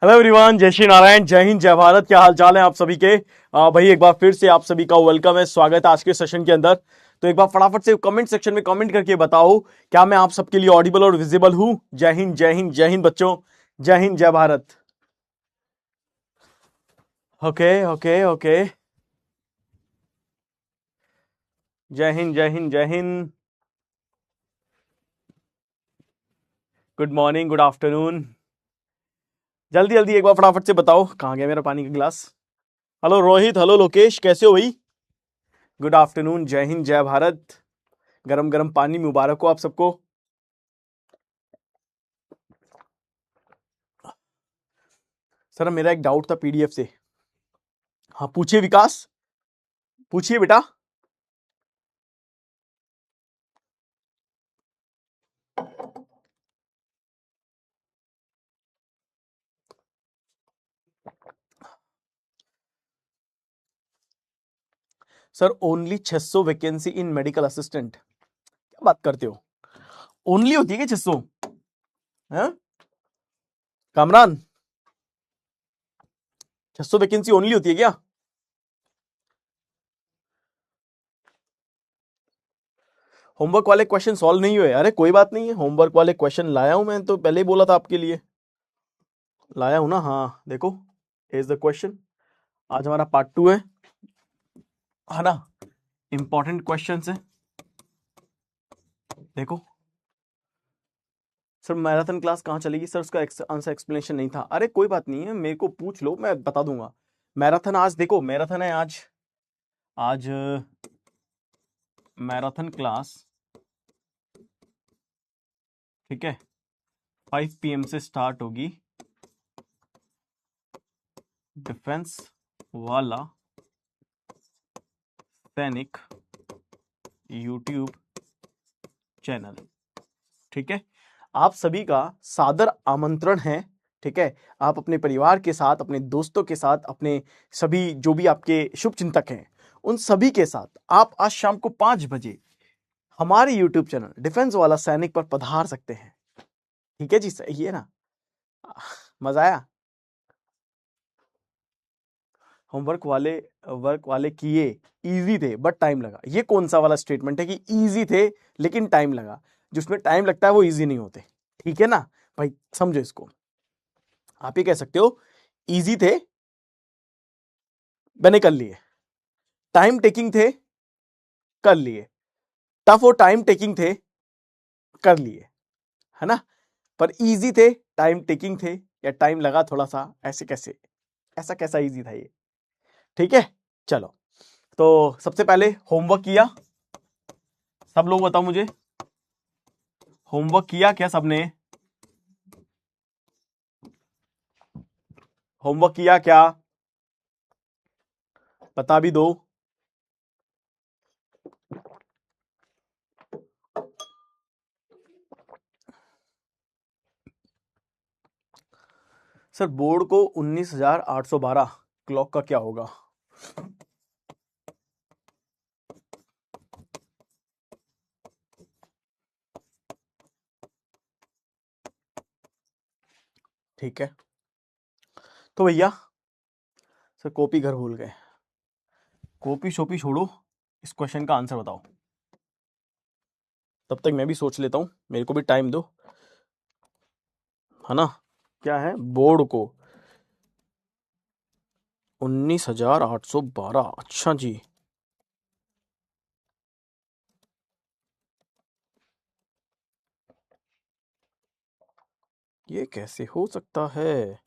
Hello everyone, जय श्री नारायण, जय हिंद, जय भारत। क्या हाल चाल है आप सभी के? भाई एक बार फिर से आप सभी का वेलकम है, स्वागत है आज के सेशन के अंदर। तो एक बार फटाफट से कमेंट सेक्शन में कमेंट करके बताओ, क्या मैं आप सबके लिए ऑडिबल और विजिबल हूं? जय हिंद, जय हिंद, जय हिंद बच्चों। जय हिंद, जय भारत। Okay okay okay. जय हिंद, जय हिंद, जय Hind. Good morning, good afternoon. जल्दी जल्दी एक बार फटाफट से बताओ, कहां गया मेरा पानी का गिलास? हेलो रोहित, हेलो लोकेश, कैसे हो भाई? गुड आफ्टरनून, जय हिंद, जय भारत। गरम गरम पानी मुबारक हो आप सबको। सर मेरा एक डाउट था पीडीएफ से। हाँ पूछिए विकास, पूछिए बेटा। सर ओनली 600 वैकेंसी इन मेडिकल असिस्टेंट, क्या बात करते हो? ओनली होती है क्या 600? हैं कामरान, 600 वैकेंसी ओनली होती है क्या? होमवर्क वाले क्वेश्चन सॉल्व नहीं हुए? अरे कोई बात नहीं है, होमवर्क वाले क्वेश्चन लाया हूं, मैं तो पहले ही बोला था आपके लिए लाया हूं ना। हाँ देखो, इज द क्वेश्चन। आज हमारा पार्ट 2 है ना। इंपॉर्टेंट क्वेश्चन है, देखो। सर मैराथन क्लास कहाँ चलेगी? सर उसका आंसर एक्सप्लेनेशन नहीं था। अरे कोई बात नहीं है, मेरे को पूछ लो, मैं बता दूंगा। मैराथन आज देखो, मैराथन है आज। आज मैराथन क्लास, ठीक है, 5 PM से स्टार्ट होगी। डिफेंस वाला सैनिक यूट्यूब चैनल, ठीक है। आप सभी का सादर आमंत्रण है, ठीक है। आप अपने परिवार के साथ, अपने दोस्तों के साथ, अपने सभी जो भी आपके शुभ चिंतक हैं, उन सभी के साथ आप आज शाम को 5 बजे हमारे यूट्यूब चैनल डिफेंस वाला सैनिक पर पधार सकते हैं। ठीक है जी, सही है ना? मजा आया? होमवर्क वाले वर्क वाले किए, इजी थे बट टाइम लगा। ये कौन सा वाला स्टेटमेंट है कि इजी थे लेकिन टाइम लगा? जिसमें टाइम लगता है वो इजी नहीं होते, ठीक है ना भाई? समझो इसको। आप ये कह सकते हो इजी थे, मैंने कर लिए। टाइम टेकिंग थे, कर लिए। टफ और टाइम टेकिंग थे, कर लिए, है ना। पर इजी थे, टाइम टेकिंग थे, या टाइम लगा थोड़ा सा, ऐसे कैसे? ऐसा कैसा इजी था ये? ठीक है, चलो। तो सबसे पहले होमवर्क किया सब लोग? बताओ मुझे, होमवर्क किया क्या सबने? होमवर्क किया क्या? बता भी दो। सर बोर्ड को 19,812 क्लॉक का क्या होगा? ठीक है, तो भैया सर कॉपी घर भूल गए। कॉपी शोपी छोड़ो, इस क्वेश्चन का आंसर बताओ। तब तक मैं भी सोच लेता हूं, मेरे को भी टाइम दो, है ना। क्या है बोर्ड को 19,812? अच्छा जी, ये कैसे हो सकता है?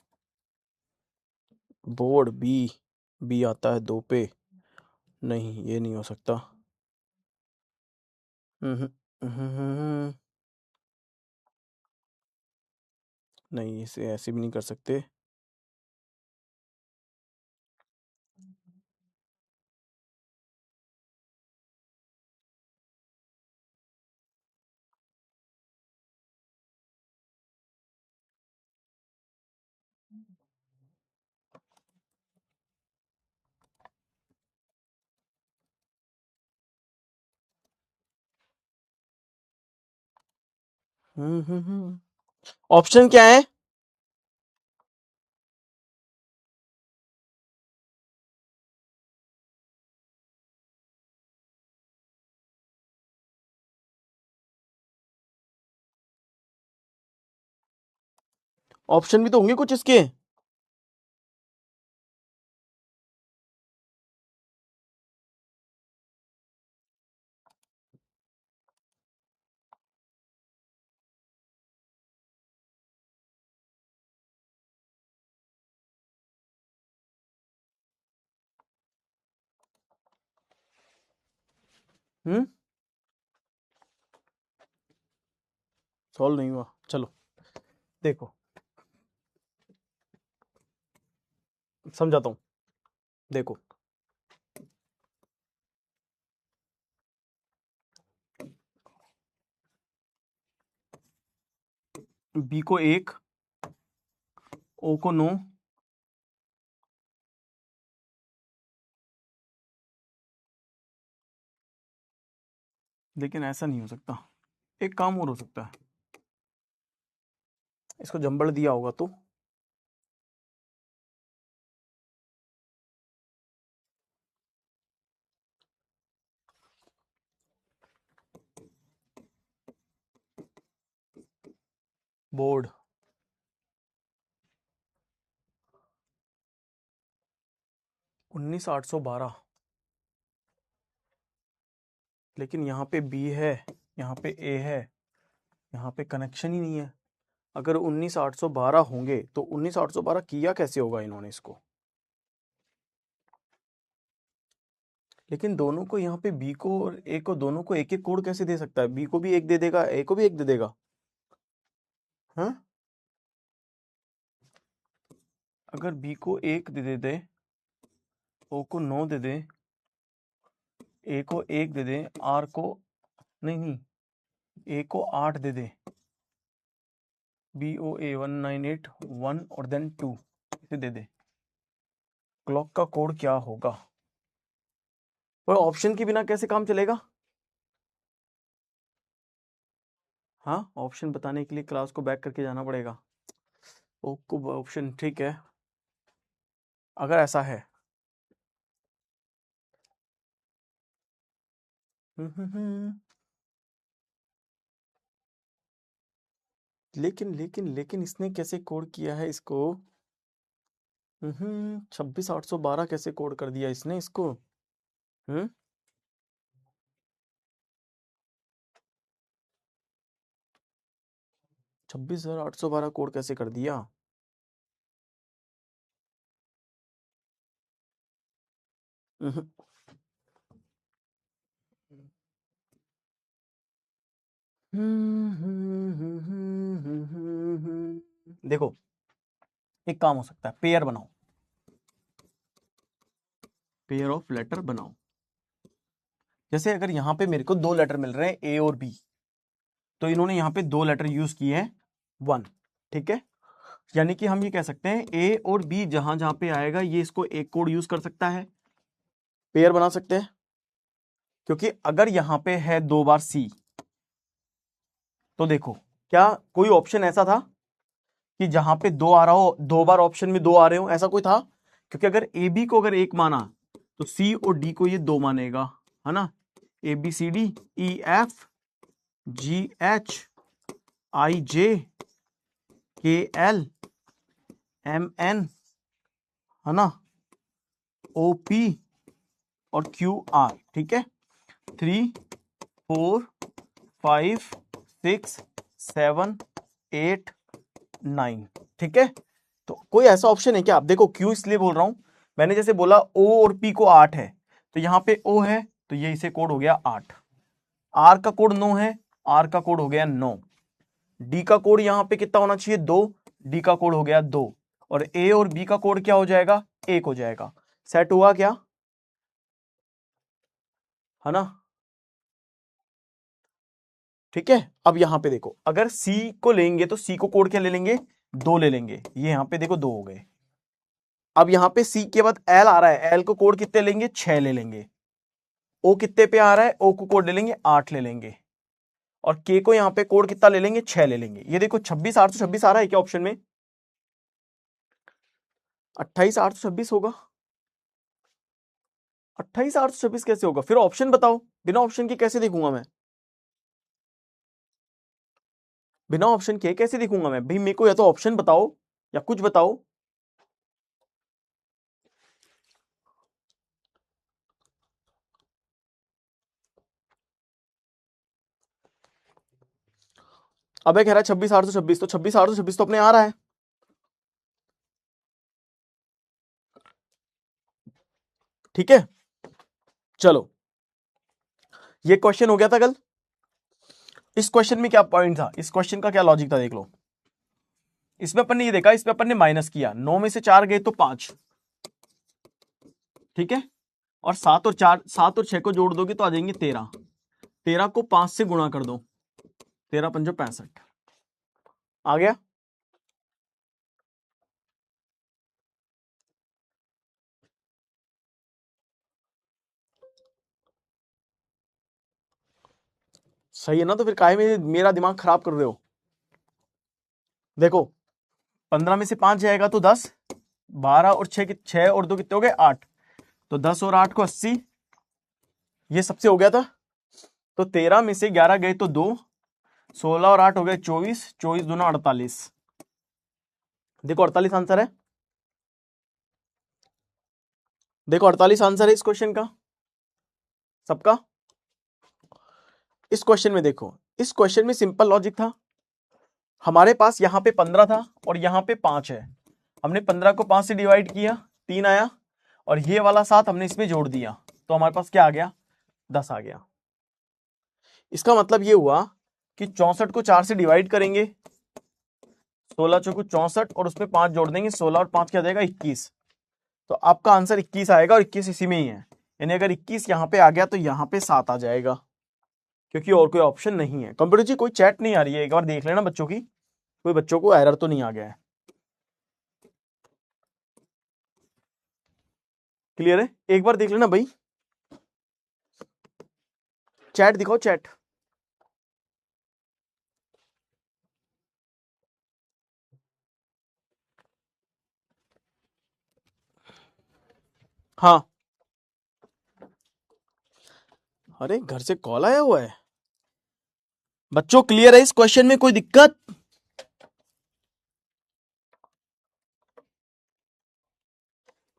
बोर्ड बी, बी आता है 2 पे। नहीं ये नहीं हो सकता। हम्म, हम्म, नहीं इसे ऐसे भी नहीं कर सकते। ऑप्शन क्या है? ऑप्शन भी तो होंगे कुछ इसके। सॉल्व नहीं हुआ, चलो देखो समझाता हूं। देखो बी को 1, ओ को 9, लेकिन ऐसा नहीं हो सकता। एक काम और हो सकता है, इसको जंबड़ दिया होगा तो बोर्ड 19812, लेकिन यहाँ पे बी है, यहाँ पे ए है, यहाँ पे कनेक्शन ही नहीं है। अगर 19812 होंगे तो 19812 किया कैसे होगा इन्होंने इसको? लेकिन दोनों को यहाँ पे बी को और ए को दोनों को एक एक कोड कैसे दे सकता है? बी को भी एक दे देगा, ए को भी एक दे देगा। हाँ, अगर बी को 1 दे दे, ओ को 9 दे दे, ए को 1 दे दे, आर को नहीं, ए को 8 दे दे, बी ओ ए 1981 और देन 2 इसे दे दे, क्लॉक का कोड क्या होगा? और ऑप्शन के बिना कैसे काम चलेगा? हाँ, ऑप्शन बताने के लिए क्लास को बैक करके जाना पड़ेगा। ओ को ऑप्शन, ठीक है, अगर ऐसा है लेकिन इसने कैसे कोड किया है इसको? 26812 कैसे कोड कर दिया इसने इसको? हम्म 26812 कोड कैसे कर दिया? हम्म, देखो एक काम हो सकता है, पेयर बनाओ, पेयर ऑफ लेटर बनाओ। जैसे अगर यहाँ पे मेरे को 2 लेटर मिल रहे हैं ए और बी, तो इन्होंने यहाँ पे 2 लेटर यूज किए हैं 1, ठीक है। यानी कि हम ये कह सकते हैं ए और बी जहां जहां पे आएगा ये इसको एक कोड यूज कर सकता है, पेयर बना सकते हैं। क्योंकि अगर यहां पे है 2 बार सी, तो देखो क्या कोई ऑप्शन ऐसा था कि जहां पे 2 आ रहा हो, 2 बार ऑप्शन में 2 आ रहे हो, ऐसा कोई था? क्योंकि अगर ए बी को अगर 1 माना तो सी और डी को ये 2 मानेगा, है ना। A B C D E F G H I J K L M N, है ना, ओ पी और क्यू आर, ठीक है। 3 4 5 6 7 8 9, ठीक है। तो कोई ऐसा ऑप्शन है क्या? आप देखो क्यू इसलिए बोल रहा हूं, मैंने जैसे बोला ओ और पी को 8 है, तो यहां पे ओ है तो ये इसे कोड हो गया 8, आर का कोड 9 है, आर का कोड हो गया 9, डी का कोड यहां पे कितना होना चाहिए 2, डी का कोड हो गया 2, और ए और बी का कोड क्या हो जाएगा 1 हो जाएगा। सेट हुआ क्या? है ना, ठीक है। अब यहां पे देखो अगर सी को लेंगे तो सी को कोड क्या ले लेंगे 2 ले लेंगे, ये यहां पे देखो 2 हो गए। अब यहां पे सी के बाद एल आ रहा है, एल को कोड कितने लेंगे 6 ले लेंगे। ओ कितने पे आ रहा है, ओ को कोड ले लेंगे 8 ले लेंगे, और के को यहां पे कोड कितना ले लेंगे 6 ले लेंगे। ये देखो 26826 आ रहा है क्या ऑप्शन में? 28826 होगा। 28826 कैसे होगा? फिर ऑप्शन बताओ, बिना ऑप्शन के कैसे देखूंगा मैं? बिना ऑप्शन के कैसे देखूंगा मैं भाई? मेरे को या तो ऑप्शन बताओ या कुछ बताओ। अबे कह रहा है 26,826, तो 26,826 तो अपने आ रहा है। ठीक है, चलो ये क्वेश्चन हो गया था कल। इस क्वेश्चन में क्या पॉइंट था, इस क्वेश्चन का क्या लॉजिक था, देख लो। इसमें अपन ने ये देखा, इसमें अपन ने माइनस किया, 9 में से 4 गए तो 5, ठीक है, और 7 और 6 को जोड़ दोगे तो आ जाएंगे 13। 13 को 5 से गुणा कर दो, 13 पंजो 65 आ गया। सही है ना? तो फिर काहे में मेरा दिमाग खराब कर रहे हो? देखो 15 में से 5 जाएगा तो 10, 12 और 6 6 और 2 कितने हो गए 8, तो 10 और 8 को 80, ये सबसे हो गया था। तो 13 में से 11 गए तो 2, 16 और 8 हो गए 24, 24 दूना 48। देखो 48 आंसर है, देखो 48 आंसर है इस क्वेश्चन का सबका। इस क्वेश्चन में देखो, इस क्वेश्चन में सिंपल लॉजिक था, हमारे पास यहां पे 15 था और यहां पे 5 है, हमने 15 को 5 से डिवाइड किया, 3 आया, और ये वाला 7 हमने इसमें जोड़ दिया, तो हमारे पास क्या आ गया, 10 आ गया। इसका मतलब ये हुआ कि 64 को 4 से डिवाइड करेंगे, 16 चौको 64 और उसमें 5 जोड़ देंगे, 16 और 5 क्या जाएगा 21, तो आपका आंसर 21 आएगा, और 21 इसी में ही है। यानी अगर 21 यहां पे आ गया तो यहां पे 7 आ जाएगा, क्योंकि और कोई ऑप्शन नहीं है। कंप्यूटर जी कोई चैट नहीं आ रही है, एक बार देख लेना बच्चों की, कोई बच्चों को एरर तो नहीं आ गया है। क्लियर है? एक बार देख लेना भाई, चैट दिखाओ चैट। हाँ, अरे घर से कॉल आया हुआ है बच्चों। क्लियर है इस क्वेश्चन में कोई दिक्कत?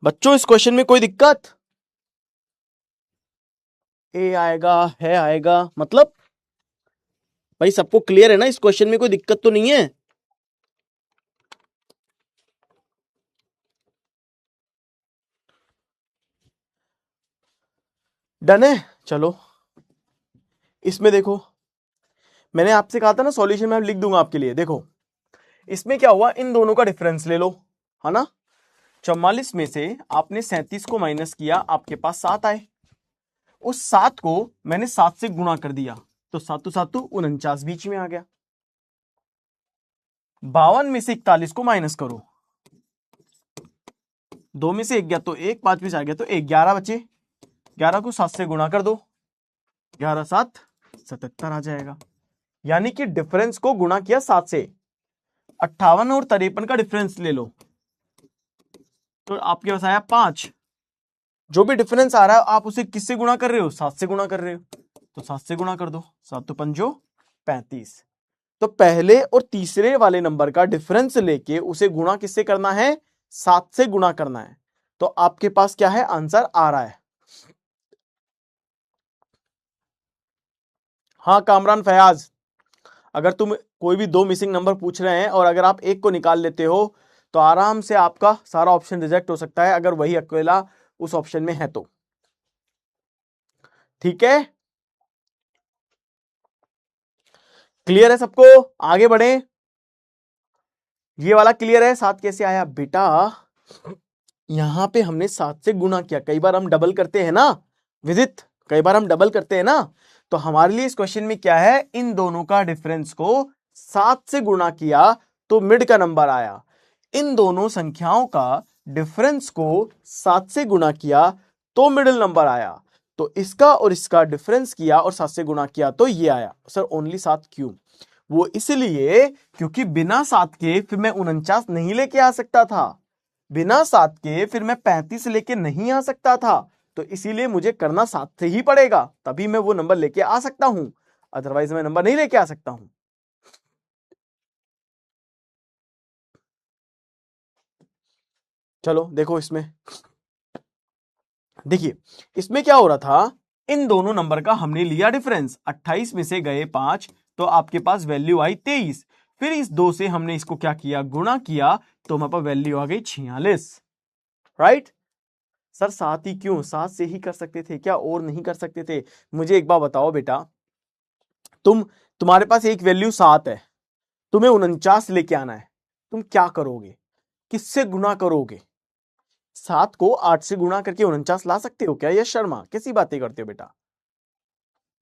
बच्चों इस क्वेश्चन में कोई दिक्कत? ए आएगा, है आएगा, मतलब भाई सबको क्लियर है ना, इस क्वेश्चन में कोई दिक्कत तो नहीं है? डन है, चलो इसमें देखो, मैंने आपसे कहा था ना सॉल्यूशन में लिख दूंगा आपके लिए। देखो इसमें क्या हुआ, इन दोनों का डिफरेंस ले लो, है ना। 44 में से आपने 37 को माइनस किया, आपके पास 7 आए, उस 7 को मैंने 7 से गुणा कर दिया, तो 7 7 49 बीच में आ गया। 52 में से 41 को माइनस करो, 2 में से 1 गया तो 1, 5 में से आ गया तो 1, 11 बचे, 11 को 7 से गुणा कर दो, 11 7 77 आ जाएगा। यानी कि डिफरेंस को गुणा किया 7 से। 58 और 53 का डिफरेंस ले लो, तो आपके पास आया 5। जो भी डिफरेंस आ रहा है आप उसे किससे गुणा कर रहे हो, 7 से गुणा कर रहे हो, तो 7 से गुणा कर दो, 7 तो पंजो 35। तो पहले और तीसरे वाले नंबर का डिफरेंस लेके उसे गुणा किससे करना है, 7 से गुणा करना है। तो आपके पास क्या है, आंसर आ रहा है। हाँ कामरान फयाज, अगर तुम कोई भी 2 मिसिंग नंबर पूछ रहे हैं और अगर आप एक को निकाल लेते हो तो आराम से आपका सारा ऑप्शन रिजेक्ट हो सकता है, अगर वही अकेला उस ऑप्शन में है तो। ठीक है, क्लियर है सबको? आगे बढ़े, ये वाला क्लियर है। 7 कैसे आया बेटा, यहां पे हमने 7 से गुणा किया, कई बार हम डबल करते हैं ना विजित, कई बार हम डबल करते हैं ना, तो हमारे लिए इस क्वेश्चन में क्या है, इन दोनों का डिफरेंस को 7 से गुणा किया तो मिड का नंबर आया, इन दोनों संख्याओं का डिफरेंस को 7 से गुणा किया तो मिडिल नंबर आया, तो इसका और इसका डिफरेंस किया और 7 से गुणा किया तो ये आया। सर ओनली 7 क्यों? वो इसलिए क्योंकि बिना 7 के फिर मैं 49 नहीं लेके आ सकता था, बिना 7 के फिर मैं 35 लेके नहीं आ सकता था, तो इसीलिए मुझे करना 7 से ही पड़ेगा, तभी मैं वो नंबर लेके आ सकता हूं, अदरवाइज मैं नंबर नहीं लेके आ सकता हूं। चलो देखो इसमें, देखिए इसमें क्या हो रहा था, इन दोनों नंबर का हमने लिया डिफरेंस, 28 में से गए 5, तो आपके पास वैल्यू आई 23, फिर इस 2 से हमने इसको क्या किया, गुणा किया, तो हमारे पास वैल्यू आ गई 46, राइट। सर 7 ही क्यों, 7 से ही कर सकते थे क्या, और नहीं कर सकते थे? मुझे एक बार बताओ बेटा, तुम्हारे पास एक वैल्यू 7 है, तुम्हें 49 लेके आना है, तुम क्या करोगे, किससे गुणा करोगे? 7 को 8 से गुणा करके 49 ला सकते हो क्या? यश शर्मा कैसी बातें करते हो बेटा?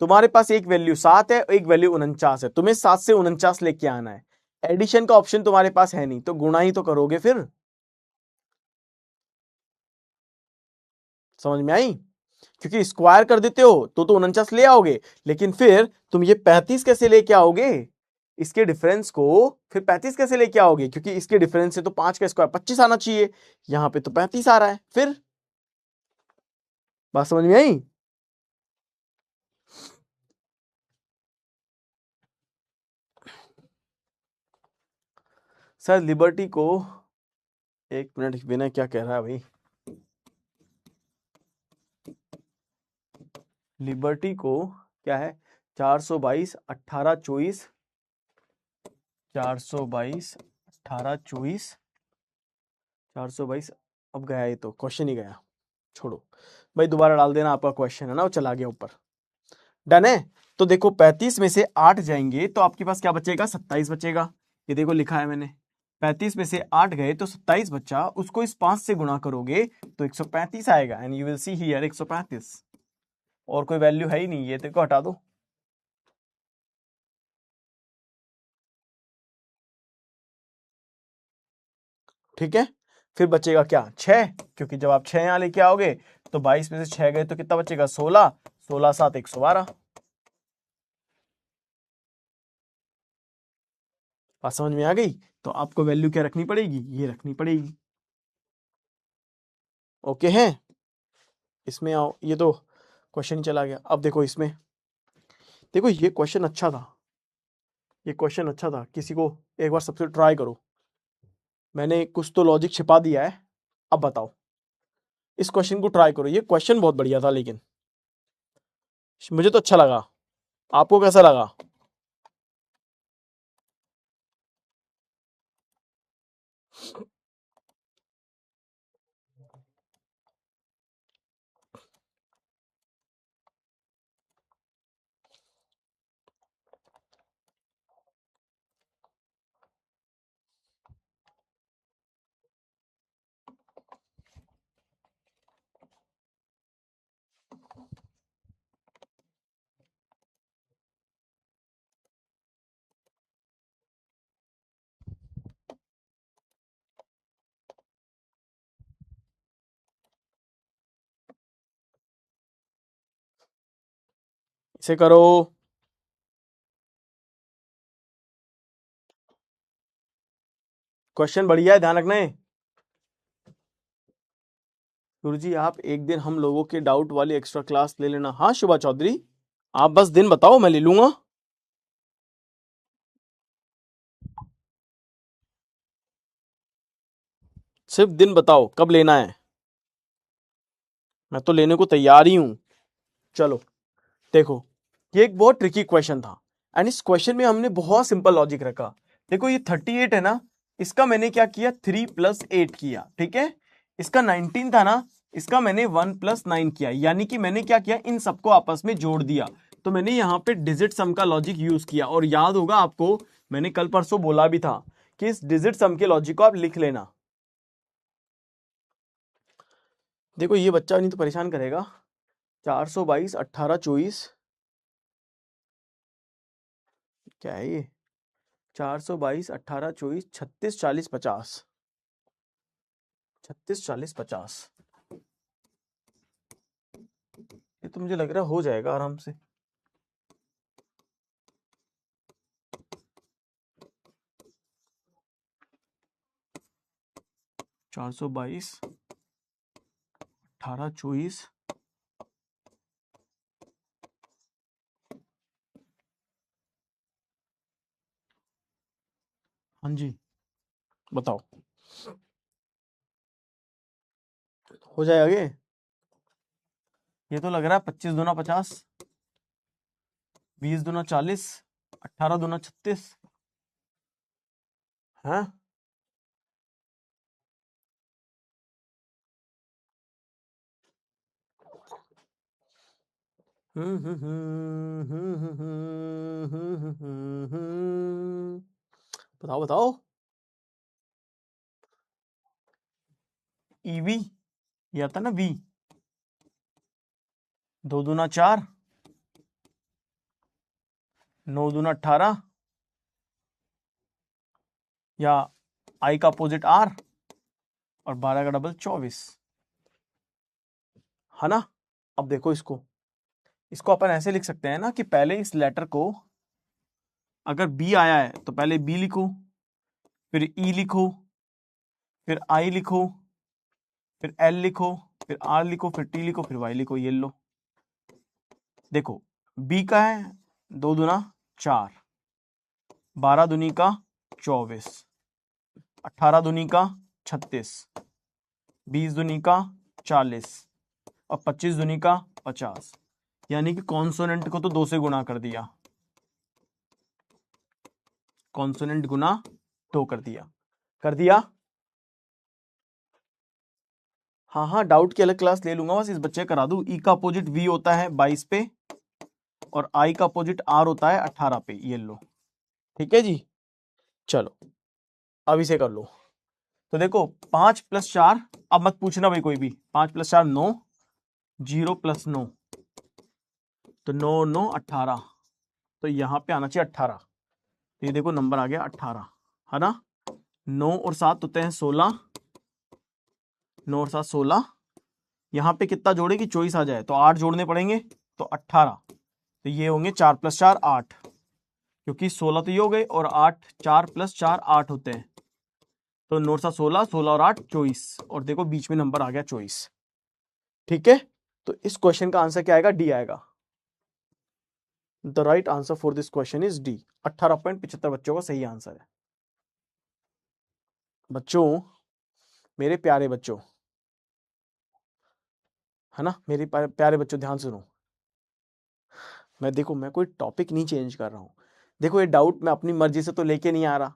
तुम्हारे पास एक वैल्यू 7 है, एक वैल्यू 49 है, तुम्हें 7 से 49 लेके आना है, एडिशन का ऑप्शन तुम्हारे पास है नहीं, तो गुणा ही तो करोगे फिर। समझ में आई? क्योंकि स्क्वायर कर देते हो तो 49 ले आओगे, लेकिन फिर तुम ये 35 कैसे लेके आओगे, इसके डिफरेंस को फिर 35 कैसे लेके आओगे, क्योंकि इसके डिफरेंस से तो 5 का स्क्वायर 25 आना चाहिए, यहां पे तो 35 आ रहा है, फिर बात समझ में आई? सर लिबर्टी को, एक मिनट, विनय क्या कह रहा है भाई, लिबर्टी को क्या है, 422 18 24, 422 18 24, 422, अब गया, ये तो क्वेश्चन ही गया, छोड़ो भाई, दोबारा डाल देना, आपका क्वेश्चन है ना वो चला गया ऊपर, डन है। तो देखो 35 में से 8 जाएंगे तो आपके पास क्या बचेगा, 27 बचेगा, ये देखो लिखा है मैंने, 35 में से 8 गए तो 27 बचा, उसको इस 5 से गुणा करोगे तो 135 आएगा, and you will see here 135, और कोई वैल्यू है ही नहीं, ये देखो हटा दो। ठीक है, फिर बचेगा क्या, 6, क्योंकि जब आप 6 यहां लेके आओगे तो 22 में से 6 गए तो कितना बचेगा, 16, 16 7 112। बात समझ में आ गई? तो आपको वैल्यू क्या रखनी पड़ेगी, ये रखनी पड़ेगी। ओके है, इसमें आओ, ये तो क्वेश्चन चला गया, अब देखो इसमें, देखो ये क्वेश्चन अच्छा था, ये क्वेश्चन अच्छा था, किसी को एक बार सबसे ट्राई करो, मैंने कुछ तो लॉजिक छिपा दिया है, अब बताओ, इस क्वेश्चन को ट्राई करो, ये क्वेश्चन बहुत बढ़िया था, लेकिन मुझे तो अच्छा लगा, आपको कैसा लगा? इसे करो, क्वेश्चन बढ़िया है, ध्यान रखना है। गुरुजी आप एक दिन हम लोगों के डाउट वाली एक्स्ट्रा क्लास ले लेना, हाँ शुभा चौधरी, आप बस दिन बताओ, मैं ले लूंगा। सिर्फ दिन बताओ कब लेना है, मैं तो लेने को तैयार ही हूं। चलो देखो, ये एक बहुत ट्रिकी क्वेश्चन था, एंड इस क्वेश्चन में हमने बहुत सिंपल लॉजिक रखा। देखो ये 38 है ना, इसका मैंने क्या किया, 3 + 8 किया, ठीक है। इसका 19 था ना, इसका मैंने 1 + 9 किया, यानी कि मैंने क्या किया, इन सबको आपस में जोड़ दिया। तो मैंने यहाँ पे डिजिट सम का लॉजिक यूज किया, और याद होगा आपको, मैंने कल परसों बोला भी था कि इस डिजिट सम के लॉजिक को आप लिख लेना। देखो ये बच्चा नहीं तो परेशान करेगा, 422 18 24, क्या है ये, 422 18 24 36 40 50, 36 40 50, ये तो मुझे लग रहा है हो जाएगा आराम से। 422 18 24, हाँ जी बताओ। हो जाए आगे। ये तो लग रहा है 25 दूना 50, 20 दूना 40, 18 दूना 36। हाँ, बताओ बताओ। ईवी, ये आता ना वी, 2 दूना 4, 9 दूना 18, या आई का अपोजिट आर, और 12 का डबल 24, है ना। अब देखो इसको, इसको अपन ऐसे लिख सकते हैं ना कि पहले इस लेटर को, अगर बी आया है तो पहले बी लिखो, फिर ई लिखो, फिर आई लिखो, फिर एल लिखो, फिर आर लिखो, फिर टी लिखो, फिर वाई लिखो। ये लो, देखो बी का है 2 दूना 4, 12 दूनी का 24, 18 दूनी का 36, 20 दूनी का 40, और 25 दूनी का 50। यानी कि कॉन्सोनेंट को तो 2 से गुणा कर दिया, कॉन्सोनेंट गुना 2 कर दिया, कर दिया। हाँ हाँ, डाउट की अलग क्लास ले लूंगा, बस इस बच्चे करा दूं। ई का अपोजिट वी होता है 22 पे, और आई का अपोजिट आर होता है 18 पे। ये लो, ठीक है जी। चलो अब इसे कर लो। तो देखो 5 + 4, अब मत पूछना भाई कोई भी, 5 + 4 9, 0 + 9, तो 9 9 18, तो यहां पे आना चाहिए 18। तो ये देखो नंबर आ गया 18, है ना। 9 और 7 होते हैं 16, 9 और 7 16। यहां पे कितना जोड़े कि 24 आ जाए, तो 8 जोड़ने पड़ेंगे, तो 18। तो ये होंगे 4 + 4 8, क्योंकि 16 तो ये हो गए, और 8, 4 + 4 8 होते हैं। तो 9 और 7 16, 16 और 8 24, और देखो बीच में नंबर आ गया 24। ठीक है, तो इस क्वेश्चन का आंसर क्या आएगा? डी आएगा। The right answer for this question is D. 18.75 बच्चों का सही आंसर है। बच्चों, मेरे प्यारे बच्चों, है ना, मेरे प्यारे बच्चों, ध्यान सुनो। मैं कोई टॉपिक नहीं चेंज कर रहा हूं। देखो, ये डाउट मैं अपनी मर्जी से तो लेके नहीं आ रहा।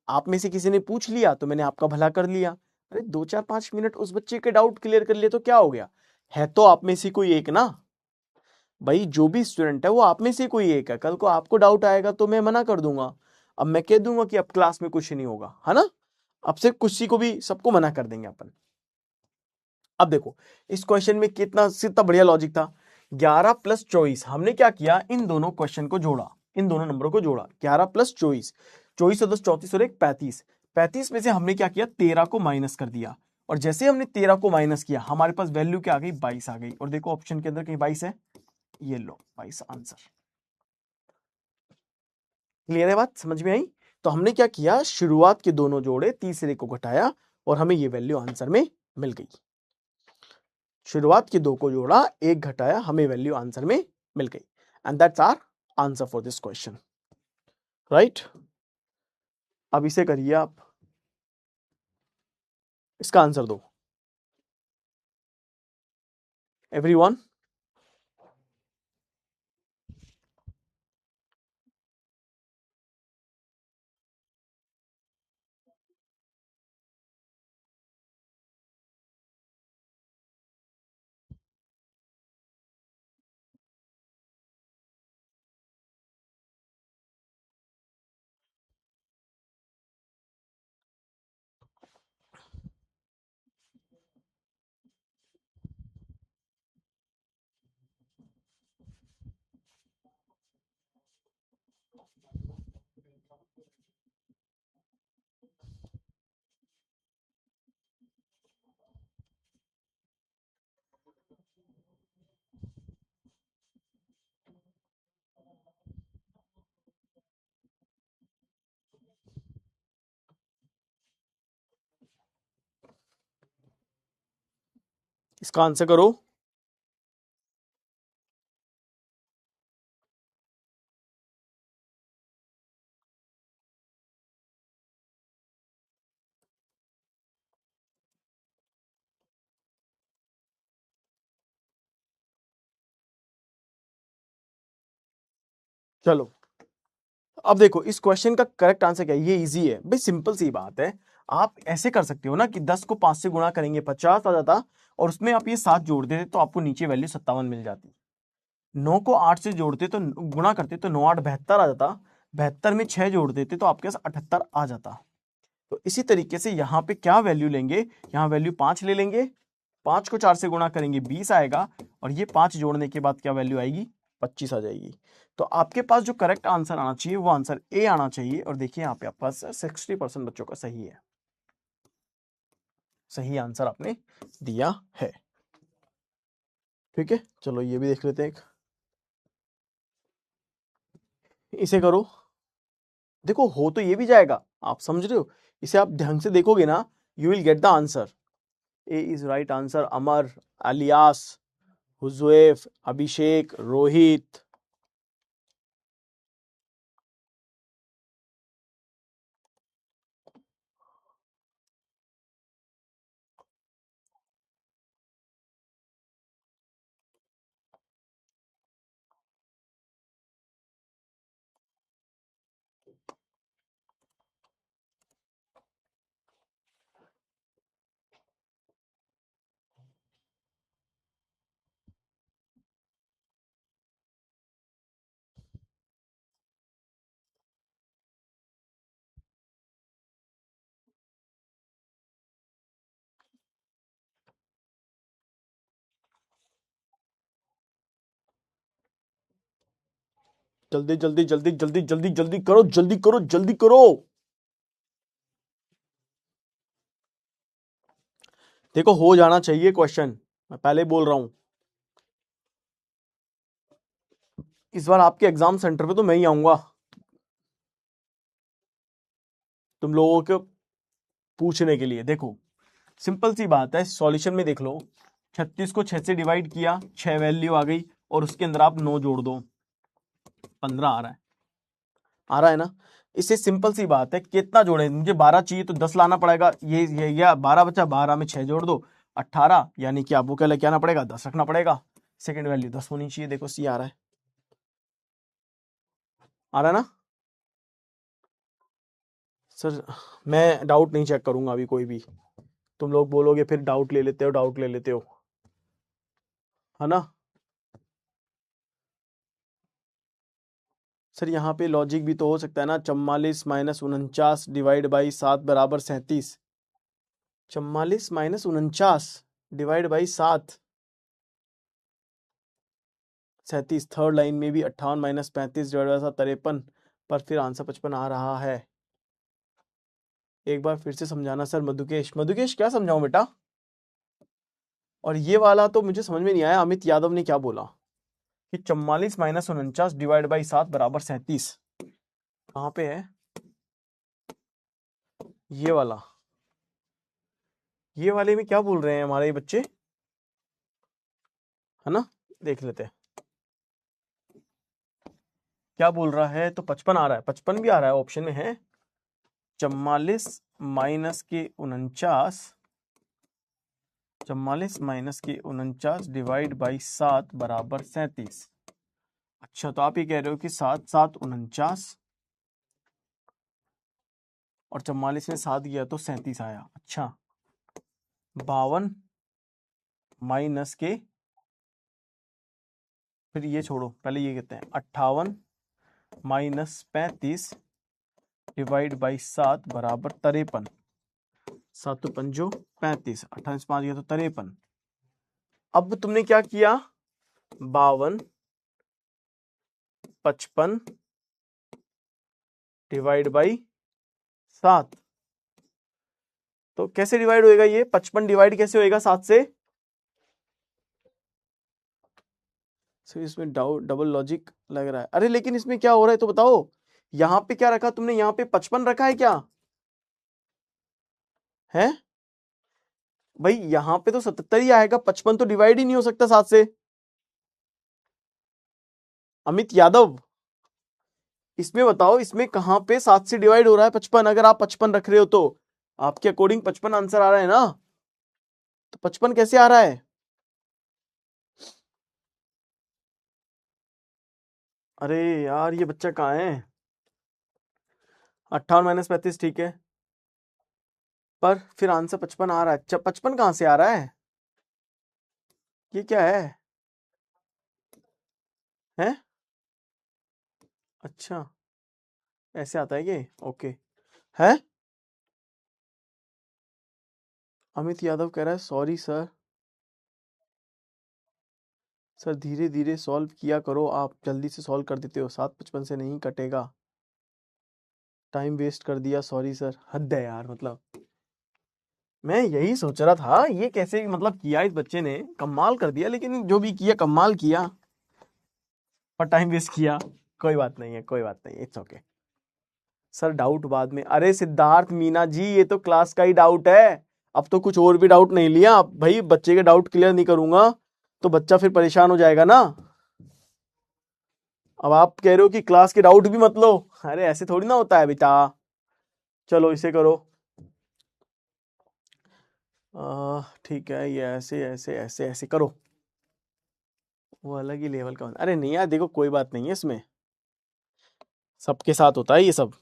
आप में से किसी ने पूछ लिया तो मैंने आपका भला कर लिया। अरे 2 4 5 मिनट उस बच्चे के डाउट क्लियर कर लिए तो क्या हो गया? है तो आप में से कोई एक ना भाई। जो भी स्टूडेंट है वो आप में से कोई एक है। कल को आपको डाउट आएगा तो मैं मना कर दूंगा। अब मैं कह दूंगा कि अब क्लास में कुछ नहीं होगा, है ना। अब से किसी को भी, सबको मना कर देंगे अपन। अब देखो, इस क्वेश्चन में कितना बढ़िया लॉजिक था। 11 + 24, हमने क्या किया, इन दोनों क्वेश्चन को जोड़ा, इन दोनों नंबरों को जोड़ा। 11 + 24, 24 और 10 34 और 1 35। 35 में से हमने क्या किया, 13 को माइनस कर दिया। और जैसे हमने 13 को माइनस किया, हमारे पास वैल्यू क्या आ गई, 22 आ गई। और देखो ऑप्शन के अंदर कहीं 22 है, ये लो 22 आंसर। क्लियर है बात, समझ में आई? तो हमने क्या किया, शुरुआत के दोनों जोड़े, तीसरे को घटाया, और हमें ये वैल्यू आंसर में मिल गई। शुरुआत के दो को जोड़ा, एक घटाया, हमें वैल्यू आंसर में मिल गई। And that's our answer for this question, right. अब इसे करिए आप, इसका आंसर दो एवरीवन। इसका आंसर करो। चलो अब देखो इस क्वेश्चन का करेक्ट आंसर क्या है। ये इजी है भाई, सिंपल सी बात है। आप ऐसे कर सकते हो ना कि 10 को 5 से गुणा करेंगे 50 आ जाता, और उसमें आप ये 7 जोड़ देते तो आपको नीचे वैल्यू 57 मिल जाती। 9 को 8 से जोड़ते तो गुणा करते तो 9 8 72 आ जाता, 72 में 6 जोड़ देते तो आपके पास 78 आ जाता। तो इसी तरीके से यहाँ पे क्या वैल्यू लेंगे, यहाँ वैल्यू 5 ले लेंगे, 5 को 4 से गुणा करेंगे 20 आएगा, और ये 5 जोड़ने के बाद क्या वैल्यू आएगी, 25 आ जाएगी। तो आपके पास जो करेक्ट आंसर आना चाहिए वो आंसर ए आना चाहिए। और देखिए यहाँ पे आपके पास 60% बच्चों का सही है, सही आंसर आपने दिया है। ठीक है, चलो ये भी देख लेते हैं। इसे करो, देखो हो तो ये भी जाएगा, आप समझ रहे हो, इसे आप ढंग से देखोगे ना, you will get the answer. A is right answer. Amar, Ilyas, Huzaif, Abhishek, Rohit. जल्दी जल्दी जल्दी जल्दी जल्दी जल्दी करो, जल्दी करो, जल्दी करो। देखो हो जाना चाहिए क्वेश्चन, मैं पहले बोल रहा हूं। इस बार आपके एग्जाम सेंटर पे तो मैं ही आऊंगा तुम लोगों को पूछने के लिए। देखो सिंपल सी बात है, सॉल्यूशन में देख लो, 36 को 6 से डिवाइड किया, 6 वैल्यू आ गई, और उसके अंदर आप 9 जोड़ दो, 15 आ रहा है, आ रहा है ना। इससे सिंपल सी बात है, कितना जोड़े, मुझे 12 चाहिए तो 10 लाना पड़ेगा, ये या 12 बचा, 12 में 6 जोड़ दो, 18, यानी कि आपको क्या लेके आना पड़ेगा, 10 रखना पड़ेगा। सेकंड वैल्यू 10 होनी चाहिए, देखो सी आ रहा है, आ रहा है ना सर। मैं डाउट नहीं चेक करूंगा अभी कोई भी, तुम लोग बोलोगे फिर डाउट ले लेते हो, डाउट ले लेते हो, है ना। सर यहाँ पे लॉजिक भी तो हो सकता है ना, 44 माइनस 49 डिवाइड बाई 7 बराबर 37। 44 minus 49 divide by 7, 37। Third line में भी 58 माइनस 35 डिवाइड बाई 7 53, पर फिर आंसर 55 आ रहा है। एक बार फिर से समझाना सर। मधुकेश, मधुकेश क्या समझाऊं बेटा। और ये वाला तो मुझे समझ में नहीं आया, अमित यादव ने क्या बोला कि 44 माइनस 49 डिवाइड बाई 7 बराबर 37। कहाँ पे है ये वाला, ये वाले में क्या बोल रहे हैं हमारे बच्चे, है ना, देख लेते हैं क्या बोल रहा है। तो 55 आ रहा है, 55 भी आ रहा है, ऑप्शन में है। 44 माइनस के 49, 44 माइनस के 49 डिवाइड बाई 7 बराबर 37। अच्छा, तो आप ये कह रहे हो कि 7 7 49, और 44 में 7 गया तो 37 आया। अच्छा, 52 माइनस के, फिर ये छोड़ो, पहले ये कहते हैं 58 माइनस 35 डिवाइड बाई 7 बराबर 53। 7 तो 5 35, 28 5 गया तो 53। अब तुमने क्या किया, 52 55 डिवाइड बाई 7, तो कैसे डिवाइड होएगा ये, 55 डिवाइड कैसे होएगा 7 से। सर इसमें डाउट, डबल लॉजिक लग रहा है। अरे लेकिन इसमें क्या हो रहा है तो बताओ, यहां पे क्या रखा तुमने, यहां पे 55 रखा है क्या, है भाई, यहां पे तो 77 ही आएगा, 55 तो डिवाइड ही नहीं हो सकता 7 से। अमित यादव, इसमें बताओ, इसमें कहां पे 7 से डिवाइड हो रहा है 55, अगर आप 55 रख रहे हो तो आपके अकॉर्डिंग 55 आंसर आ रहा है ना, तो 55 कैसे आ रहा है। अरे यार ये बच्चा कहाँ है? 58 - 35 ठीक है, पर फिर आंसर 55 आ रहा है। 55 कहाँ से आ रहा है? ये क्या है? हैं? अच्छा, ऐसे आता है ये, ओके। है? अमित यादव कह रहा है सॉरी सर। सर धीरे धीरे सॉल्व किया करो, आप जल्दी से सॉल्व कर देते हो, 7:55 से नहीं कटेगा, टाइम वेस्ट कर दिया, सॉरी सर। हद है यार, मतलब मैं यही सोच रहा था ये कैसे मतलब किया इस बच्चे ने, कमाल कर दिया, लेकिन जो भी किया कमाल किया, पर टाइम वेस्ट किया। कोई बात नहीं है, कोई बात नहीं, इट्स ओके। सर डाउट बाद में, अरे सिद्धार्थ मीना जी ये तो क्लास का ही डाउट है, अब तो कुछ और भी डाउट नहीं लिया। अब भाई बच्चे के डाउट क्लियर नहीं करूंगा तो बच्चा फिर परेशान हो जाएगा ना। अब आप कह रहे हो कि क्लास के डाउट भी मत लो, अरे ऐसे थोड़ी ना होता है बेटा। चलो इसे करो। ठीक है, ये ऐसे ऐसे ऐसे ऐसे करो, वो अलग ही लेवल का। अरे नहीं यार देखो, कोई बात नहीं है इसमें, सबके साथ होता है ये सब।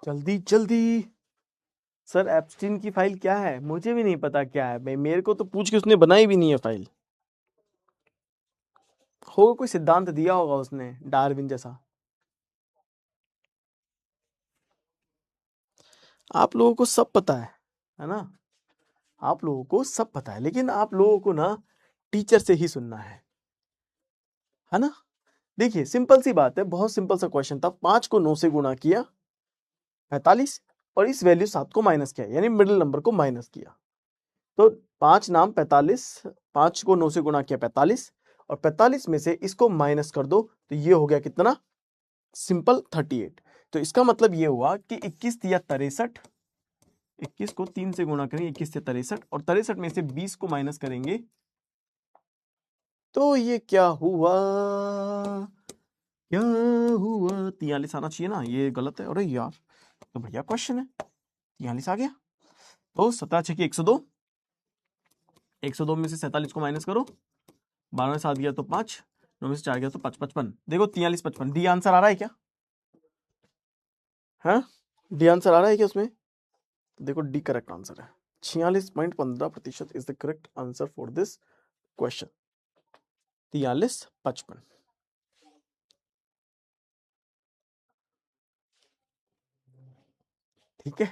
जल्दी जल्दी। सर एप्स्टीन की फाइल क्या है? मुझे भी नहीं पता क्या है भाई, मेरे को तो पूछ के उसने बनाई भी नहीं है फाइल। होगा कोई सिद्धांत दिया होगा उसने डार्विन जैसा। आप लोगों को सब पता है ना? आप लोगों को सब पता है, लेकिन आप लोगों को ना टीचर से ही सुनना है ना? देखिए सिंपल सी बात है, बहुत सिंपल सा क्वेश्चन था। 5 को 9 से गुणा किया 45, और इस वैल्यू 7 को माइनस किया, यानी मिडिल नंबर को माइनस किया। तो 5 नाम 45, 5 को 9 से गुणा किया 45, और 45 में से इसको माइनस कर दो तो ये हो गया कितना? सिंपल 38। तो इसका मतलब ये हुआ कि 21 या 63, 21 को 3 से गुणा करेंगे, 21 से 63, और 63 में से 20 को माइनस करेंगे तो ये क्या हुआ? क्या हुआ? 43 आना चाहिए ना, ये गलत है। अरे यार तो भैया क्वेश्चन है, 43 आ गया। तो 17 6 102, 102 में से 47 को माइनस करो, 12 में 7 गया तो 5, 9 में से 4 गया तो 5, 55। देखो 43 55, डी आंसर आ रहा है क्या? हाँ, डी आंसर आ रहा है क्या उसमें? देखो डी करेक्ट आंसर है, 46.15% is the correct answer for this question. 43 55। ठीक है,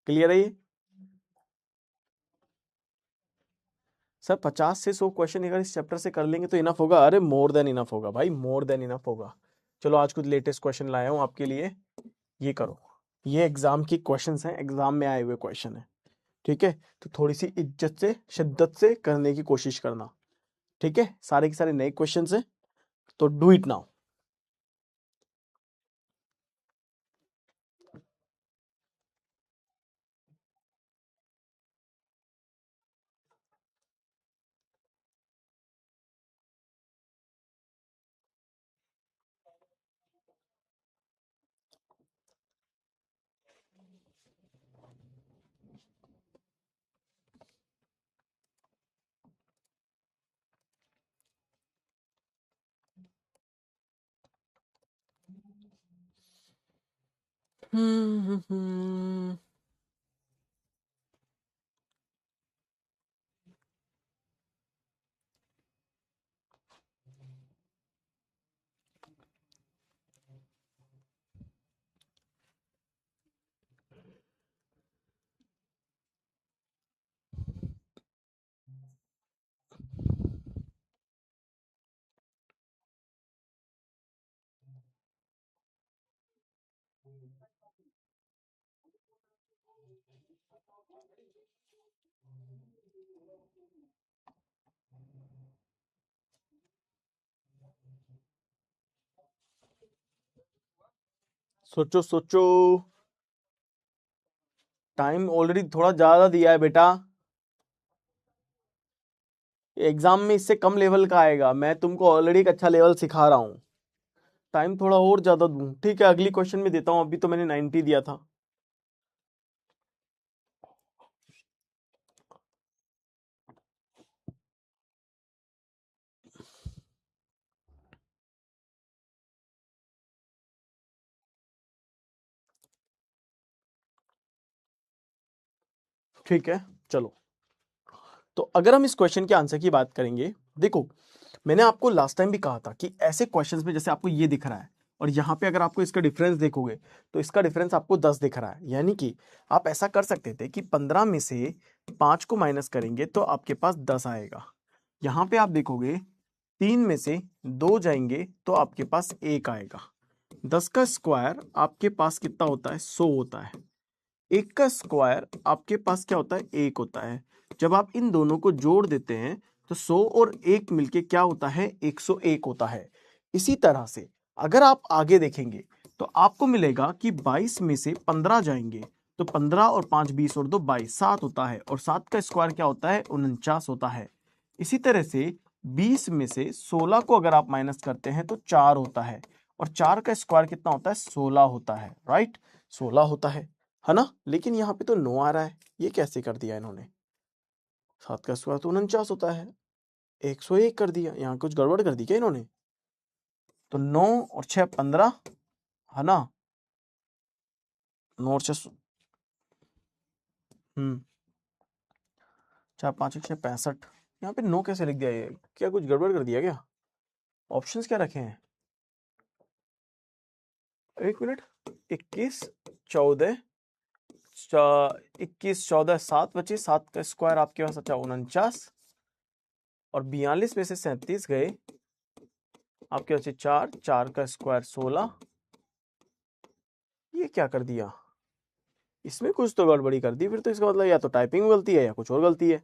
क्लियर है ये? सर 50 से 100 क्वेश्चन अगर इस चैप्टर से कर लेंगे तो इनफ होगा। अरे मोर देन इनफ होगा भाई, मोर देन इनफ होगा। चलो आज कुछ लेटेस्ट क्वेश्चन लाया हूं आपके लिए, ये करो। ये एग्जाम की क्वेश्चंस हैं, एग्जाम में आए हुए क्वेश्चन है, ठीक है? तो थोड़ी सी इज्जत से शिद्दत से करने की कोशिश करना, ठीक है? सारे के सारे नए क्वेश्चंस हैं, तो डू इट नाउ। सोचो सोचो, टाइम ऑलरेडी थोड़ा ज्यादा दिया है बेटा। एग्जाम में इससे कम लेवल का आएगा, मैं तुमको ऑलरेडी एक अच्छा लेवल सिखा रहा हूँ। टाइम थोड़ा और ज्यादा दूं, ठीक है अगली क्वेश्चन में देता हूँ, अभी तो मैंने 90 दिया था। ठीक है चलो, तो अगर हम इस क्वेश्चन के आंसर की बात करेंगे, देखो मैंने आपको लास्ट टाइम भी कहा था कि ऐसे क्वेश्चंस में जैसे आपको ये दिख रहा है और यहाँ पे अगर आपको इसका डिफरेंस देखोगे तो इसका डिफरेंस आपको 10 दिख रहा है, यानी कि आप ऐसा कर सकते थे कि 15 में से 5 को माइनस करेंगे तो आपके पास 10 आएगा। यहाँ पे आप देखोगे 3 में से 2 जाएंगे तो आपके पास 1 आएगा। 10 का स्क्वायर आपके पास कितना होता है, 100 होता है। 1 का स्क्वायर आपके पास क्या होता है, 1 होता है। जब आप इन दोनों को जोड़ देते हैं तो 100 और 1 मिलके क्या होता है, 101 होता है। इसी तरह से अगर आप आगे देखेंगे तो आपको मिलेगा कि 22 में से 15 जाएंगे तो 15 और 5 20 और 2 22 7 होता है, और 7 का स्क्वायर क्या होता है, 49 होता है। इसी तरह से 20 में से 16 को अगर आप माइनस करते हैं तो 4 होता है, और 4 का स्क्वायर कितना होता है, 16 होता है, राइट 16 होता है ना। लेकिन यहाँ पे तो 9 आ रहा है, ये कैसे कर दिया इन्होंने, 7 का स्क्वायर तो 49 होता है, 101 कर दिया, यहाँ कुछ गड़बड़ कर दी क्या इन्होंने। तो 9 और 6 15, है ना, 9 और 6 4 5 6 65, यहाँ पे 9 कैसे लिख दिया, ये क्या कुछ गड़बड़ कर दिया क्या, ऑप्शंस क्या रखे हैं, एक मिनट, 21 14 21 14 7 बचे, 7 का स्क्वायर आपके पास अच्छा 49, और 42 में से 37 गए आपके बचे 4, 4 का स्क्वायर 16। ये क्या कर दिया, इसमें कुछ तो गड़बड़ी कर दी फिर तो, इसका मतलब या तो टाइपिंग में गलती है या कुछ और गलती है।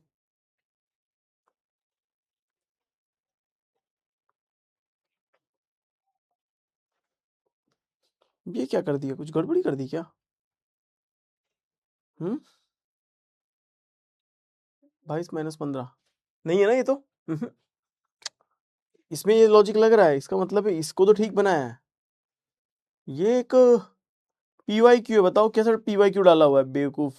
ये क्या कर दिया, कुछ गड़बड़ी कर दी क्या, 22 माइनस 15 नहीं है ना ये तो। हम्म, इसमें ये लॉजिक लग रहा है, इसका मतलब है इसको तो ठीक बनाया है। ये एक पीवाई क्यू है, बताओ कैसा पीवाई क्यू डाला हुआ है बेवकूफ,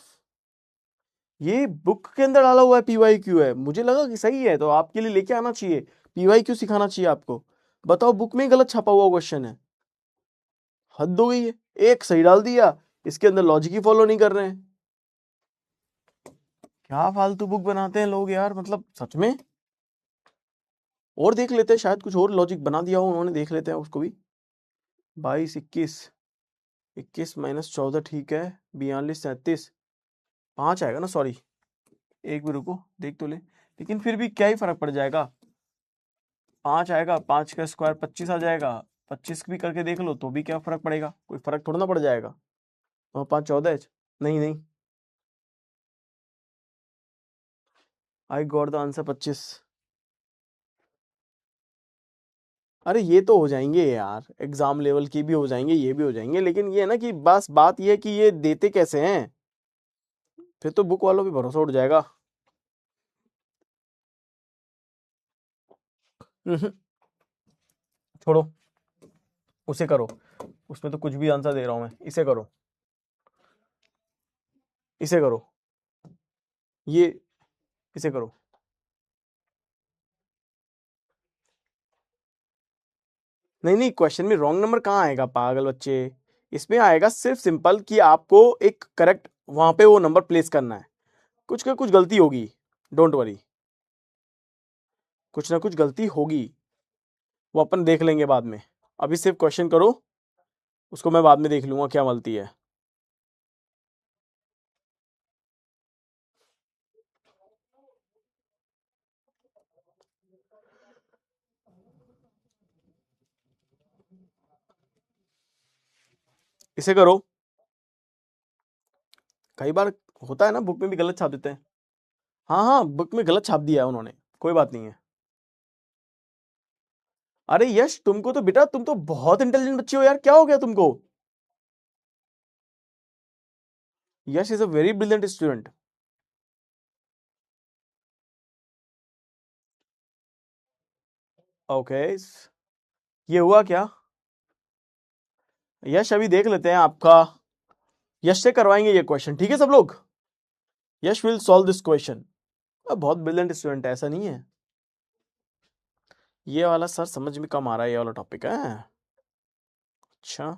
ये बुक के अंदर डाला हुआ है पीवाई क्यू है, मुझे लगा कि सही है तो आपके लिए लेके आना चाहिए, पीवाई क्यू सिखाना चाहिए आपको। बताओ बुक में ही गलत छपा हुआ क्वेश्चन है, हद हो गई है, एक सही डाल दिया, इसके अंदर लॉजिक ही फॉलो नहीं कर रहे हैं। क्या फालतू बुक बनाते हैं लोग यार, मतलब सच में। और देख लेते हैं, शायद कुछ और लॉजिक बना दिया हो उन्होंने, देख लेते हैं उसको भी। 22 21, 21 माइनस 14 ठीक है, 42 37, 5 आएगा ना, सॉरी एक भी रुको देख तो ले, लेकिन फिर भी क्या ही फर्क पड़ जाएगा, 5 आएगा, 5 का स्क्वायर 25 आ जाएगा, 25 भी करके देख लो तो भी क्या फर्क पड़ेगा, कोई फर्क थोड़ा ना पड़ जाएगा। और 5 14 है, नहीं नहीं, आई गॉट द आंसर 25। अरे ये तो हो जाएंगे यार, एग्जाम लेवल की भी हो जाएंगे, ये भी हो जाएंगे, लेकिन ये है ना कि बस बात ये है कि ये देते कैसे हैं, फिर तो बुक वालों पे भरोसा उठ जाएगा। हम्म, छोड़ो, उसे करो, उसमें तो कुछ भी आंसर दे रहा हूं मैं, इसे करो, इसे करो, ये इसे करो। नहीं नहीं, क्वेश्चन में रॉन्ग नंबर कहाँ आएगा पागल बच्चे, इसमें आएगा सिर्फ सिंपल कि आपको एक करेक्ट वहां पे वो नंबर प्लेस करना है, कुछ का कुछ गलती होगी, डोंट वरी, कुछ ना कुछ गलती होगी, वो अपन देख लेंगे बाद में, अभी सिर्फ क्वेश्चन करो, उसको मैं बाद में देख लूंगा क्या गलती है। इसे करो, कई बार होता है ना, बुक में भी गलत छाप देते हैं। हाँ हाँ, बुक में गलत छाप दिया है उन्होंने, कोई बात नहीं है। अरे यश, तुमको तो बेटा, तुम तो बहुत इंटेलिजेंट बच्चे हो यार, क्या हो गया तुमको? Yash is a very brilliant student. Okay, ये हुआ क्या? यश अभी देख लेते हैं आपका, यश से करवाएंगे ये क्वेश्चन, ठीक है सब लोग? यश विल सॉल्व दिस क्वेश्चन। बहुत ब्रिलियंट स्टूडेंट है, ऐसा नहीं है। ये वाला सर समझ में कम आ रहा है, ये वाला टॉपिक है। अच्छा,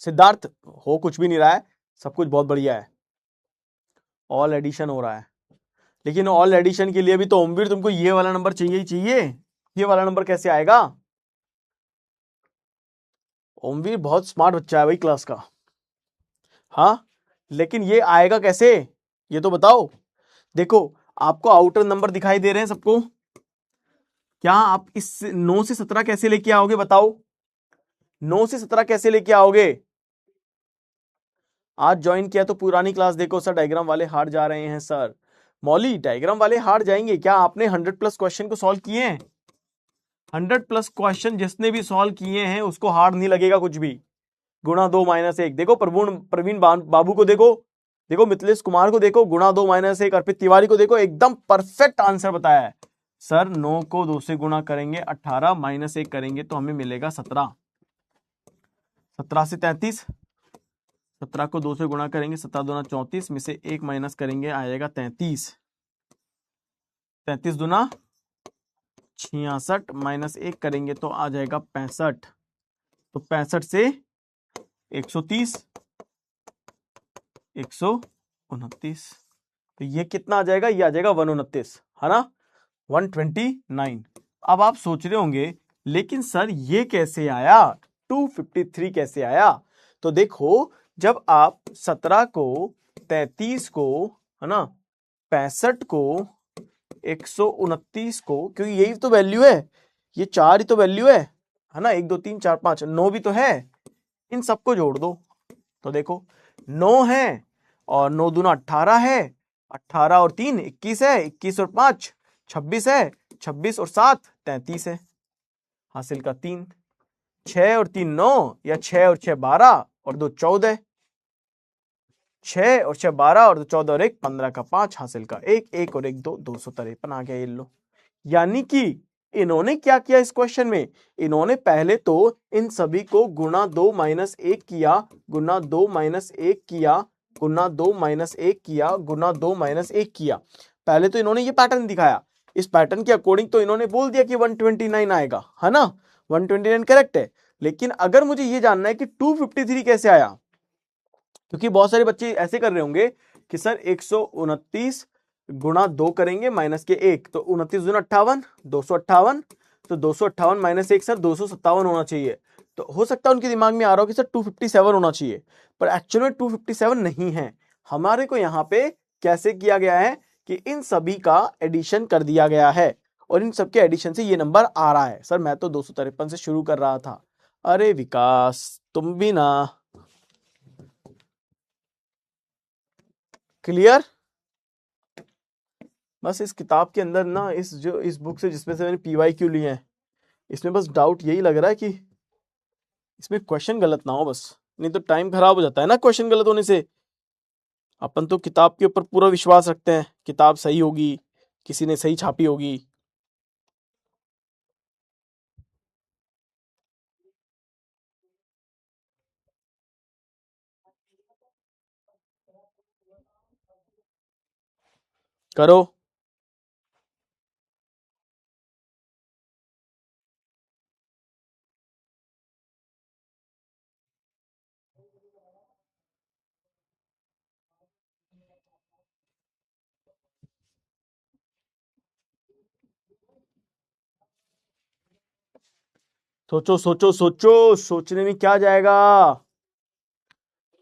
सिद्धार्थ, हो कुछ भी नहीं रहा है, सब कुछ बहुत बढ़िया है। ऑल एडिशन हो रहा है, लेकिन ऑल एडिशन के लिए भी तो ओमवीर तुमको ये वाला नंबर चाहिए ही चाहिए। ये वाला नंबर कैसे आएगा? ओमवीर बहुत स्मार्ट बच्चा है भाई क्लास का। हाँ, लेकिन ये आएगा कैसे, ये तो बताओ। देखो, आपको आउटर नंबर दिखाई दे रहे हैं सबको? क्या आप इस 9 से 17 कैसे लेके आओगे बताओ? 9 से 17 कैसे लेके आओगे? आज ज्वाइन किया तो पुरानी क्लास देखो सर, डायग्राम वाले हार जा रहे हैं सर। मौली, डायग्राम वाले हार जाएंगे क्या? आपने 100+ क्वेश्चन को सॉल्व किए हैं। 100+ क्वेश्चन जिसने भी सॉल्व किए हैं उसको हार्ड नहीं लगेगा कुछ भी। गुणा 2 - 1, देखो प्रवीण बाबू को देखो, देखो मिथिलेश कुमार को देखो, गुणा 2 - 1, अर्पित तिवारी को देखो, एकदम परफेक्ट आंसर बताया है सर। 9 को 2 से गुणा करेंगे 18, -1 करेंगे तो हमें मिलेगा 17। 17 से 33, 17 को 2 से गुणा करेंगे, 17 दूना 34 में से 1 माइनस करेंगे, आएगा 33। 33 दूना 66, -1 करेंगे तो आ जाएगा 65। तो 65 से 130, 129, तो ये कितना आ जाएगा? ये आ जाएगा 129, है ना, 129। अब आप सोच रहे होंगे लेकिन सर ये कैसे आया, 253 कैसे आया? तो देखो, जब आप 17 को, 33 को, है ना, 65 को, 129 को, क्योंकि यही तो वैल्यू है, ये 4 ही तो वैल्यू है ना, 1 2 3 4 5, 9 भी तो है, इन सबको जोड़ दो तो देखो 9 है, और 9 दूना 18 है, 18 और 3 21 है, 21 और 5 26 है, 26 और 7 33 है, हासिल का 3। 6 और 3 9, या 6 और 6 12 और 2 14, 6 और 6 12 और 2 14 और 1 15 का 5, हासिल का 1, 1 और 1 2, 253 आ गया। ये लो, यानी कि इन्होंने क्या किया इस क्वेश्चन में, इन्होंने पहले तो इन सभी को गुणा 2 - 1 किया, गुणा 2 - 1 किया, गुणा 2 - 1 किया, गुणा 2 - 1 किया। पहले तो इन्होंने ये पैटर्न दिखाया, इस पैटर्न के अकॉर्डिंग तो इन्होंने बोल दिया कि 129 आएगा, है ना, 129 करेक्ट है। लेकिन अगर मुझे ये जानना है कि 253 कैसे आया, क्योंकि बहुत सारे बच्चे ऐसे कर रहे होंगे कि सर 129 गुणा 2 करेंगे -1, तो 29 दूना 58, 258, तो 258 -1 सर 257 होना चाहिए। तो हो सकता है उनके दिमाग में आ रहा हो कि सर 257 होना चाहिए, पर एक्चुअल में 257 नहीं है। हमारे को यहाँ पे कैसे किया गया है कि इन सभी का एडिशन कर दिया गया है, और इन सबके एडिशन से ये नंबर आ रहा है। सर मैं तो 253 से शुरू कर रहा था। अरे विकास, तुम भी ना। क्लियर? बस इस किताब के अंदर ना, इस बुक से जिसमें से मैंने PYQ लिए हैं, इसमें बस डाउट यही लग रहा है कि इसमें क्वेश्चन गलत ना हो बस, नहीं तो टाइम खराब हो जाता है ना क्वेश्चन गलत होने से। अपन तो किताब के ऊपर पूरा विश्वास रखते हैं, किताब सही होगी, किसी ने सही छापी होगी। करो। सोचो सोचो सोचो, सोचने में क्या जाएगा।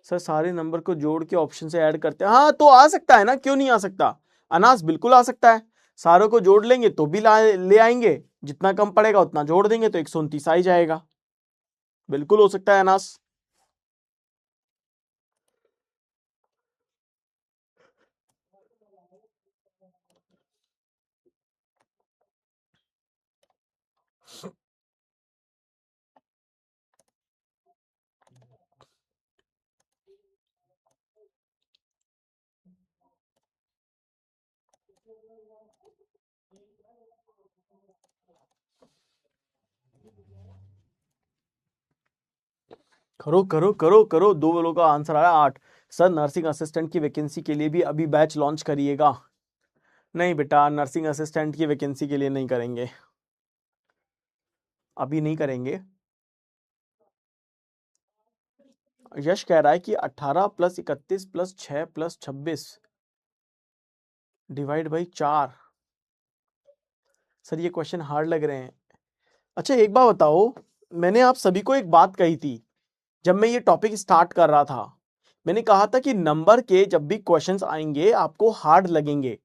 सर सारे नंबर को जोड़ के ऑप्शन से ऐड करते हैं, हाँ तो आ सकता है ना, क्यों नहीं आ सकता अनास, बिल्कुल आ सकता है। सारों को जोड़ लेंगे तो भी ले आएंगे, जितना कम पड़ेगा उतना जोड़ देंगे तो 129 आ ही जाएगा, बिल्कुल हो सकता है अनास। करो करो करो करो, दो वालों का आंसर आ रहा है 8। सर नर्सिंग असिस्टेंट की वैकेंसी के लिए भी अभी बैच लॉन्च करिएगा। नहीं बेटा, नर्सिंग असिस्टेंट की वैकेंसी के लिए नहीं करेंगे, अभी नहीं करेंगे। यश कह रहा है कि 18 + 31 + 6 + 26 डिवाइड बाई 4। सर ये क्वेश्चन हार्ड लग रहे हैं। अच्छा एक बात बताओ, मैंने आप सभी को एक बात कही थी जब मैं ये टॉपिक स्टार्ट कर रहा था, मैंने कहा था कि नंबर के जब भी क्वेश्चंस आएंगे आपको हार्ड लगेंगे।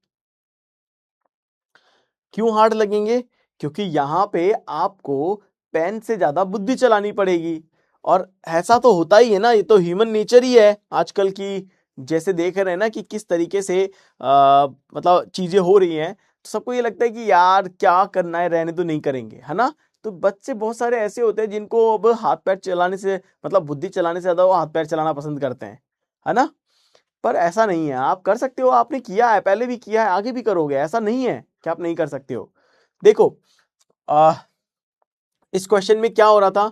क्यों हार्ड लगेंगे? क्योंकि यहां पे आपको पेन से ज्यादा बुद्धि चलानी पड़ेगी, और ऐसा तो होता ही है ना, ये तो ह्यूमन नेचर ही है आजकल की। जैसे देख रहे हैं ना कि किस तरीके से मतलब चीजें हो रही हैं, तो सबको ये लगता है कि यार क्या करना है, रहने तो नहीं करेंगे, है ना। तो बच्चे बहुत सारे ऐसे होते हैं जिनको अब हाथ पैर चलाने से मतलब बुद्धि चलाने से ज्यादा वो हाथ पैर चलाना पसंद करते हैं, है ना। पर ऐसा नहीं है, आप कर सकते हो, आपने किया है, पहले भी किया है, आगे भी करोगे, ऐसा नहीं है कि आप नहीं कर सकते हो। देखो आ, इस क्वेश्चन में क्या हो रहा था,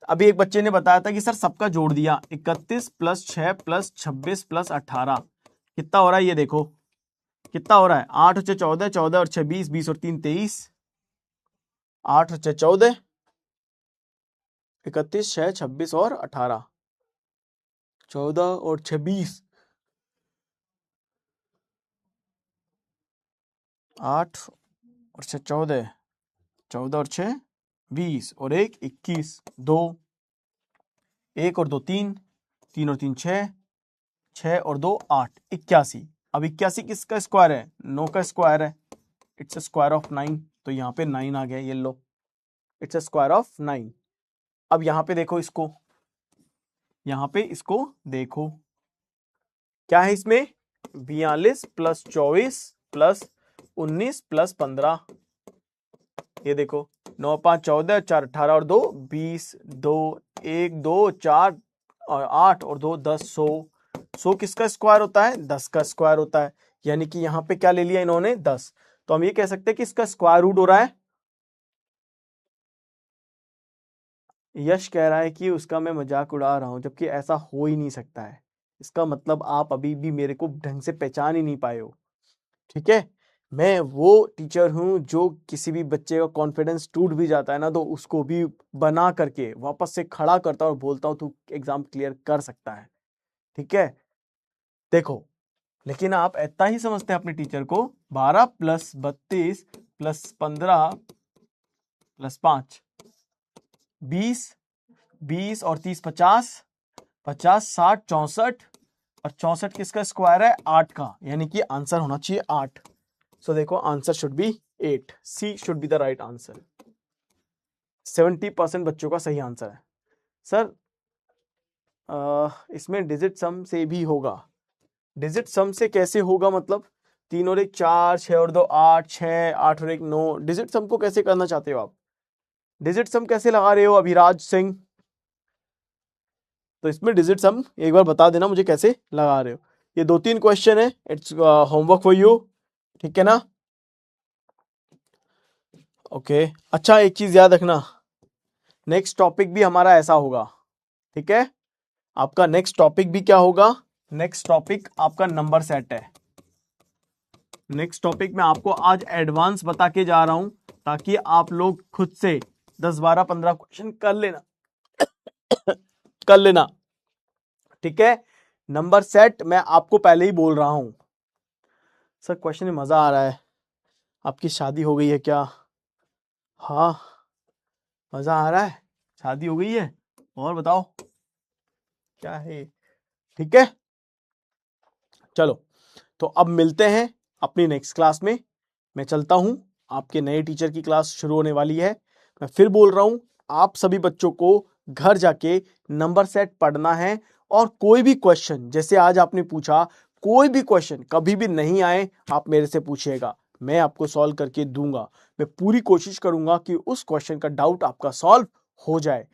अभी एक बच्चे ने बताया था कि सर सबका जोड़ दिया, 31 + 6 + 26 + 18 कितना हो रहा है, ये देखो कितना हो रहा है, 8 × 14, 14 और 6 20, 20 और 3 23, 8 × 14, 31, 6, 26 और 18, 14 और 6 20, 8 और 6 14, 14 और 6 20 और 1 21, 2 1 और 2 3, 3 और 3 6, 6 और 2 8, 81। अब 81 किसका स्क्वायर है, 9 का स्क्वायर है, इट्स अ स्क्वायर ऑफ 9, तो यहाँ पे 9 आ गया, ये लो इट्स अ स्क्वायर ऑफ 9। अब यहाँ पे देखो इसको, यहाँ पे इसको देखो क्या है इसमें, 42 + 24 + 19 + 15, ये देखो 9 5 14, 4 18 और 2 20, 2 1 2 4 और 8 और 2 10, 100। 100 किसका स्क्वायर होता है, 10 का स्क्वायर होता है, यानी कि यहाँ पे क्या ले लिया इन्होंने, 10। तो हम ये कह सकते हैं कि इसका स्क्वायर रूट हो रहा है। यश कह रहा है कि उसका मैं मजाक उड़ा रहा हूं, जबकि ऐसा हो ही नहीं सकता है। इसका मतलब आप अभी भी मेरे को ढंग से पहचान ही नहीं पाए हो, ठीक है। मैं वो टीचर हूं जो किसी भी बच्चे का कॉन्फिडेंस टूट भी जाता है ना, तो उसको भी बना करके वापस से खड़ा करता हूं और बोलता हूं तू एग्जाम क्लियर कर सकता है, ठीक है। देखो, लेकिन आप इतना ही समझते हैं अपने टीचर को, 12 + 32 + 15 + 5 20, 20 और 30 50, 50 60 64, और 64 किसका स्क्वायर है, 8 का, यानी कि आंसर होना चाहिए 8। सो देखो answer should be 8, C should be the right answer. 70% बच्चों का सही आंसर है। सर इसमें डिजिट सम से भी होगा, डिजिट सम से कैसे होगा, मतलब 3 और 1 4, 6 और 2 8, 6 8 और 1 9, डिजिट सम को कैसे करना चाहते हो आप, डिजिट सम कैसे लगा रहे हो अभिराज सिंह? तो इसमें डिजिट सम एक बार बता देना मुझे कैसे लगा रहे हो। ये 2-3 क्वेश्चन है, इट्स होमवर्क फॉर यू, ठीक है ना। ओके अच्छा एक चीज याद रखना, नेक्स्ट टॉपिक भी हमारा ऐसा होगा, ठीक है। आपका नेक्स्ट टॉपिक भी क्या होगा, नेक्स्ट टॉपिक आपका नंबर सेट है। नेक्स्ट टॉपिक में आपको आज एडवांस बता के जा रहा हूं, ताकि आप लोग खुद से 10 12 15 क्वेश्चन कर लेना कर लेना, ठीक है। नंबर सेट मैं आपको पहले ही बोल रहा हूं। सर क्वेश्चन में मजा आ रहा है, आपकी शादी हो गई है क्या? हाँ मजा आ रहा है, शादी हो गई है, और बताओ क्या है, ठीक है, चलो तो अब मिलते हैं अपनी नेक्स्ट क्लास में। मैं चलता हूं, आपके नए टीचर की क्लास शुरू होने वाली है। मैं फिर बोल रहा हूं, आप सभी बच्चों को घर जाके नंबर सेट पढ़ना है, और कोई भी क्वेश्चन, जैसे आज आपने पूछा, कोई भी क्वेश्चन कभी भी नहीं आए आप मेरे से पूछिएगा, मैं आपको सॉल्व करके दूंगा। मैं पूरी कोशिश करूंगा कि उस क्वेश्चन का डाउट आपका सॉल्व हो जाए।